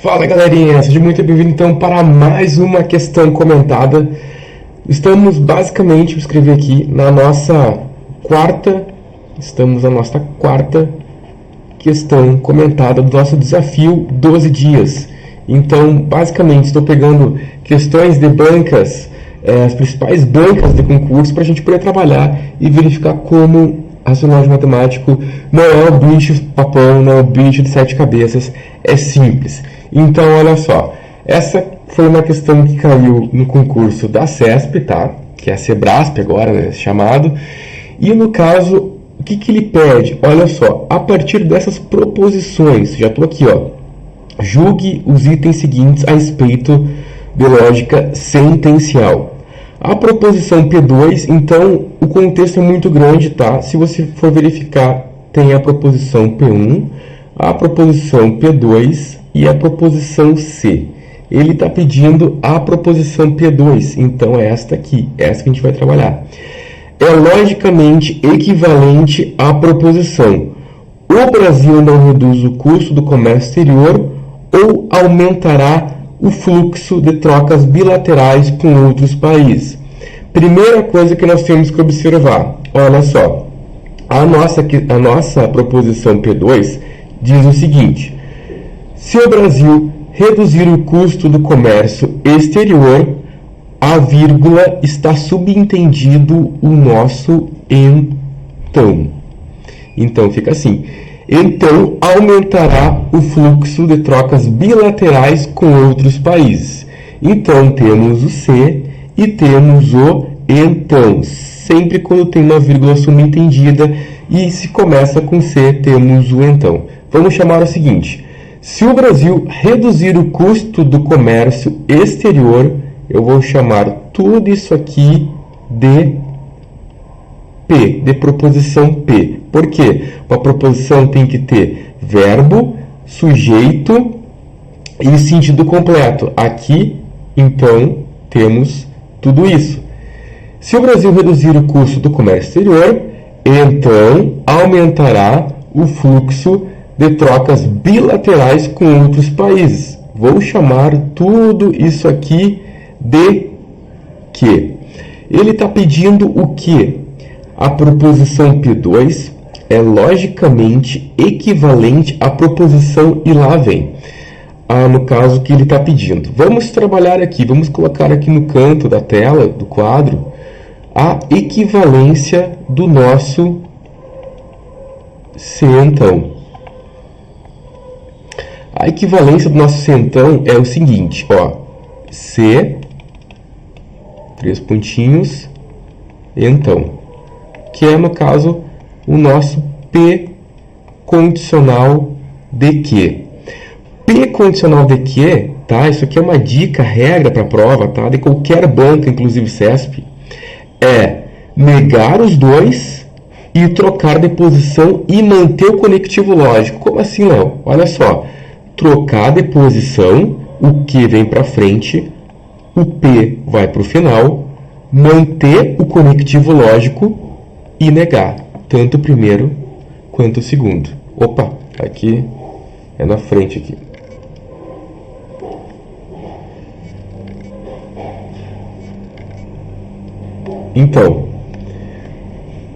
Fala galerinha, seja muito bem-vindo então para mais uma questão comentada. Estamos basicamente, vou escrever aqui, na nossa quarta questão comentada do nosso desafio 12 dias. Então, basicamente, estou pegando questões de bancas, as principais bancas de concurso, para a gente poder trabalhar e verificar como racionagem matemático não é o bicho papão, não é o bicho de 7 cabeças, é simples. Então, olha só, essa foi uma questão que caiu no concurso da CESP, tá? Que é a Sebrasp agora, né, chamado. E no caso, o que ele pede? Olha só, a partir dessas proposições, já estou aqui, ó. Julgue os itens seguintes a respeito de lógica sentencial. A proposição P2, então, o contexto é muito grande, tá? Se você for verificar, tem a proposição P1, a proposição P2 e a proposição C. Ele está pedindo a proposição P2, então é esta aqui, essa que a gente vai trabalhar. É logicamente equivalente à proposição: o Brasil não reduz o custo do comércio exterior ou aumentará o fluxo de trocas bilaterais com outros países. Primeira coisa que nós temos que observar, olha só, a nossa proposição P2 diz o seguinte: se o Brasil reduzir o custo do comércio exterior, a vírgula está subentendido o nosso então. Então fica assim: então aumentará o fluxo de trocas bilaterais com outros países. Então temos o C e temos o então. Sempre quando tem uma vírgula subentendida e se começa com C, temos o então. Vamos chamar o seguinte: se o Brasil reduzir o custo do comércio exterior, eu vou chamar tudo isso aqui de P, de proposição P. Por quê? Uma proposição tem que ter verbo, sujeito e sentido completo. Aqui, então, temos tudo isso. Se o Brasil reduzir o custo do comércio exterior, então aumentará o fluxo de trocas bilaterais com outros países. Vou chamar tudo isso aqui de que. Ele está pedindo o que? A proposição P2 é logicamente equivalente à proposição e lá vem. No caso que ele está pedindo. Vamos trabalhar aqui, vamos colocar aqui no canto da tela, do quadro, a equivalência do nosso centão. A equivalência do nosso centão é o seguinte, ó, C, 3 pontinhos, então, que é, no caso, o nosso P condicional de que. P condicional de que, tá? Isso aqui é uma dica, regra para a prova, tá? De qualquer banca, inclusive CESP, é negar os dois e trocar de posição e manter o conectivo lógico. Como assim, Léo? Olha só, trocar de posição, o que vem para frente, o P vai para o final, manter o conectivo lógico e negar, tanto o primeiro quanto o segundo. Opa, aqui é na frente aqui. Então,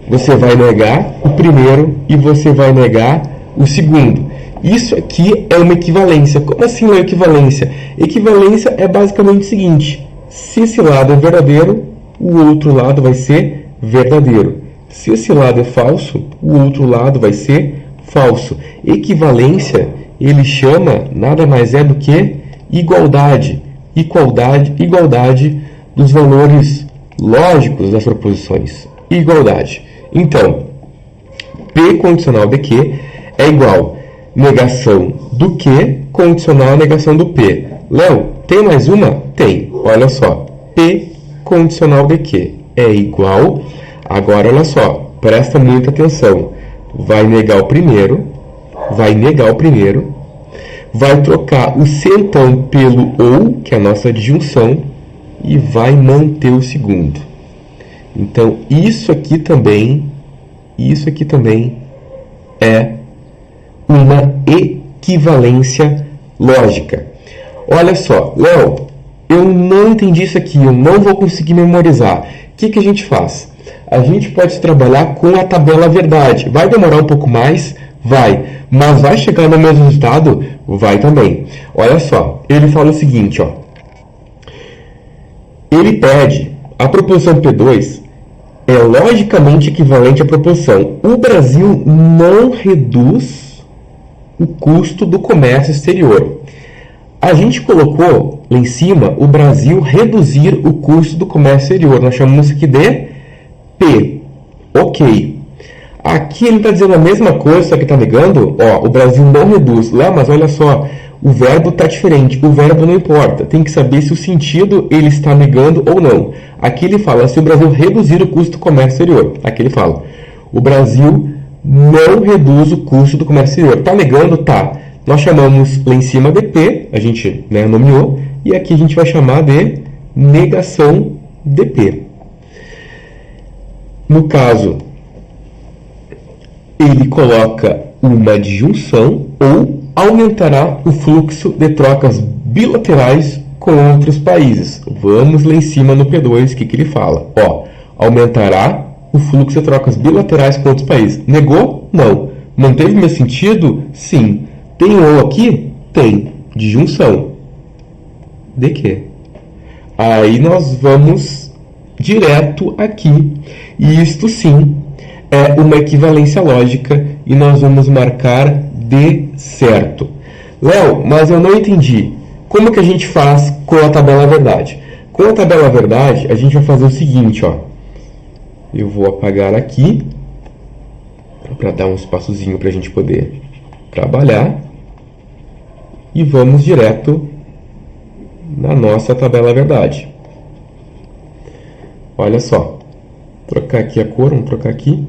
você vai negar o primeiro e você vai negar o segundo. Isso aqui é uma equivalência. Como assim uma equivalência? Equivalência é basicamente o seguinte: se esse lado é verdadeiro, o outro lado vai ser verdadeiro. Se esse lado é falso, o outro lado vai ser falso. Equivalência, ele chama nada mais é do que igualdade. Igualdade dos valores lógicos das proposições. Igualdade. Então, P condicional de que é igual negação do que condicional à negação do P. Léo, tem mais uma? Tem. Olha só. P condicional de que é igual. Agora, olha só. Presta muita atenção. Vai negar o primeiro. Vai trocar o centão pelo ou, que é a nossa adjunção, e vai manter o segundo. Então, isso aqui também é uma equivalência lógica. Olha só, Léo, eu não entendi isso aqui, eu não vou conseguir memorizar. O que a gente faz? A gente pode trabalhar com a tabela verdade. Vai demorar um pouco mais? Vai. Mas vai chegar no mesmo resultado? Vai também. Olha só, ele fala o seguinte, ó. Ele pede, a proposição P2 é logicamente equivalente à proposição: o Brasil não reduz o custo do comércio exterior. A gente colocou lá em cima o Brasil reduzir o custo do comércio exterior. Nós chamamos isso aqui de P. Ok. Aqui ele está dizendo a mesma coisa, só que está negando. Ó, o Brasil não reduz. Lá, mas olha só, o verbo está diferente. O verbo não importa. Tem que saber se o sentido ele está negando ou não. Aqui ele fala se o Brasil reduzir o custo do comércio exterior. Aqui ele fala o Brasil não reduz o custo do comércio exterior. Está negando? Tá. Nós chamamos lá em cima de P, a gente nomeou, e aqui a gente vai chamar de negação de P. No caso, ele coloca uma disjunção ou aumentará o fluxo de trocas bilaterais com outros países. Vamos lá em cima no P2, o que ele fala? Ó, aumentará o fluxo de trocas bilaterais com outros países. Negou? Não. Manteve o mesmo sentido? Sim. Tem ou aqui? Tem. Disjunção. De quê? Aí nós vamos direto aqui. E isto sim é uma equivalência lógica e nós vamos marcar de certo. Léo, mas eu não entendi. Como que a gente faz com a tabela verdade? Com a tabela verdade, a gente vai fazer o seguinte, ó. Eu vou apagar aqui para dar um espaçozinho para a gente poder trabalhar. E vamos direto na nossa tabela verdade. Olha só. Trocar aqui a cor, vamos trocar aqui.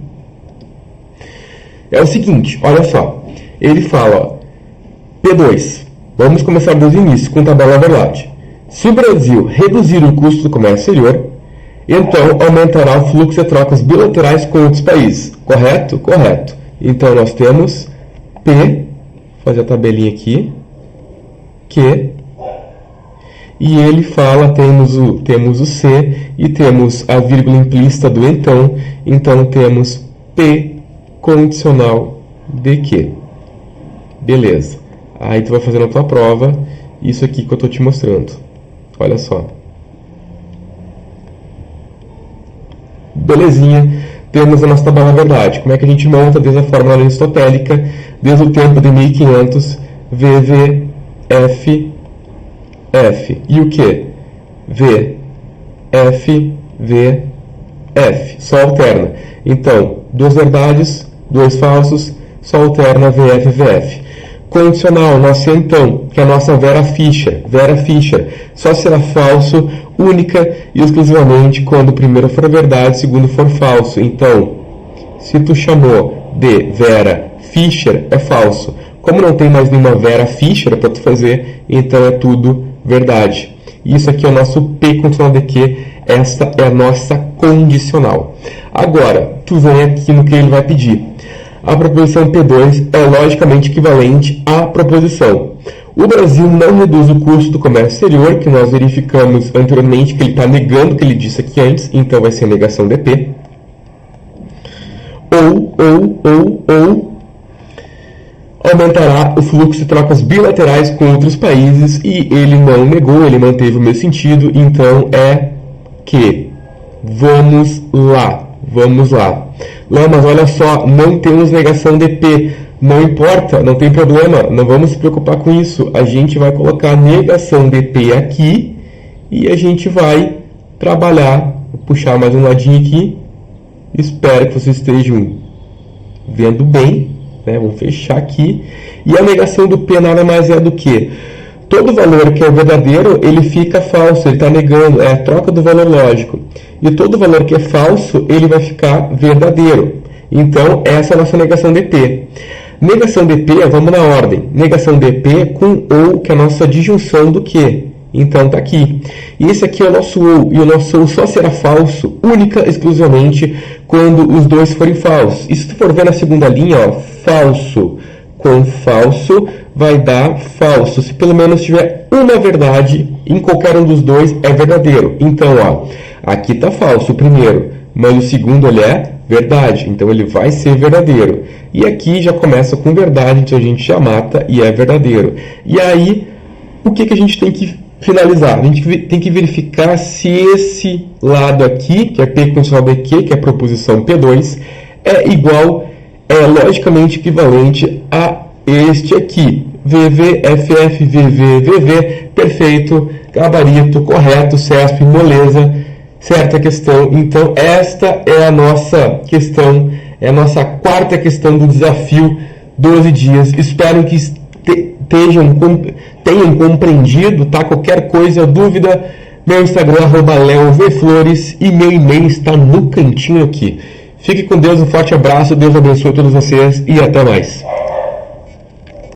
É o seguinte, olha só. Ele fala, ó, P2. Vamos começar desde o início com tabela verdade. Se o Brasil reduzir o custo do comércio exterior, então aumentará o fluxo de trocas bilaterais com outros países. Correto? Correto. Então nós temos P, vou fazer a tabelinha aqui, Q, e ele fala, temos o C e temos a vírgula implícita do então temos P condicional de Q. Beleza. Aí tu vai fazer na tua prova isso aqui que eu estou te mostrando. Olha só. Belezinha. Temos a nossa tabela verdade. Como é que a gente monta desde a fórmula aristotélica, desde o tempo de 1500, VV, F, F. E o que? V, F, V, F. Só alterna. Então, duas verdades, dois falsos, só alterna VF, VF. Condicional, nosso então, que é a nossa Vera Fischer. Vera Fischer só será falso, única e exclusivamente quando o primeiro for verdade, o segundo for falso. Então, se tu chamou de Vera Fischer, é falso. Como não tem mais nenhuma Vera Fischer para tu fazer, então é tudo verdade. Isso aqui é o nosso P condicional de Q, esta é a nossa condicional. Agora, tu vem aqui no que ele vai pedir. A proposição P2 é logicamente equivalente à proposição. O Brasil não reduz o custo do comércio exterior, que nós verificamos anteriormente que ele está negando o que ele disse aqui antes, então vai ser negação de P. Ou aumentará o fluxo de trocas bilaterais com outros países e ele não negou, ele manteve o mesmo sentido, então é que. Vamos lá. Não, mas olha só, não temos negação de P. Não importa, não tem problema, não vamos se preocupar com isso. A gente vai colocar negação de P aqui e a gente vai trabalhar. Vou puxar mais um ladinho aqui. Espero que vocês estejam vendo bem. Vou fechar aqui. E a negação do P nada mais é do que todo valor que é verdadeiro, ele fica falso, ele está negando, é a troca do valor lógico. E todo valor que é falso, ele vai ficar verdadeiro. Então, essa é a nossa negação de P. Negação de P, vamos na ordem. Negação de P com ou, que é a nossa disjunção do que. Então, está aqui. E esse aqui é o nosso ou. E o nosso ou só será falso, única, exclusivamente, quando os dois forem falsos. E se tu for ver na segunda linha, ó, falso, com falso vai dar falso. Se pelo menos tiver uma verdade em qualquer um dos dois, é verdadeiro. Então, ó, aqui está falso o primeiro, mas o segundo ele é verdade, então ele vai ser verdadeiro. E aqui já começa com verdade, então a gente já mata e é verdadeiro. E aí, o que a gente tem que finalizar? A gente tem que verificar se esse lado aqui, que é P condicional BQ, que é a proposição P2, é igual, é logicamente equivalente a este aqui. VV, FF, VV, VV, perfeito, gabarito, correto, CESP, moleza, certa questão. Então, esta é a nossa questão, é a nossa quarta questão do desafio 12 dias. Espero que tenham compreendido, tá? Qualquer coisa, dúvida, meu Instagram, @leovflores, e meu e-mail está no cantinho aqui. Fique com Deus, um forte abraço, Deus abençoe todos vocês e até mais.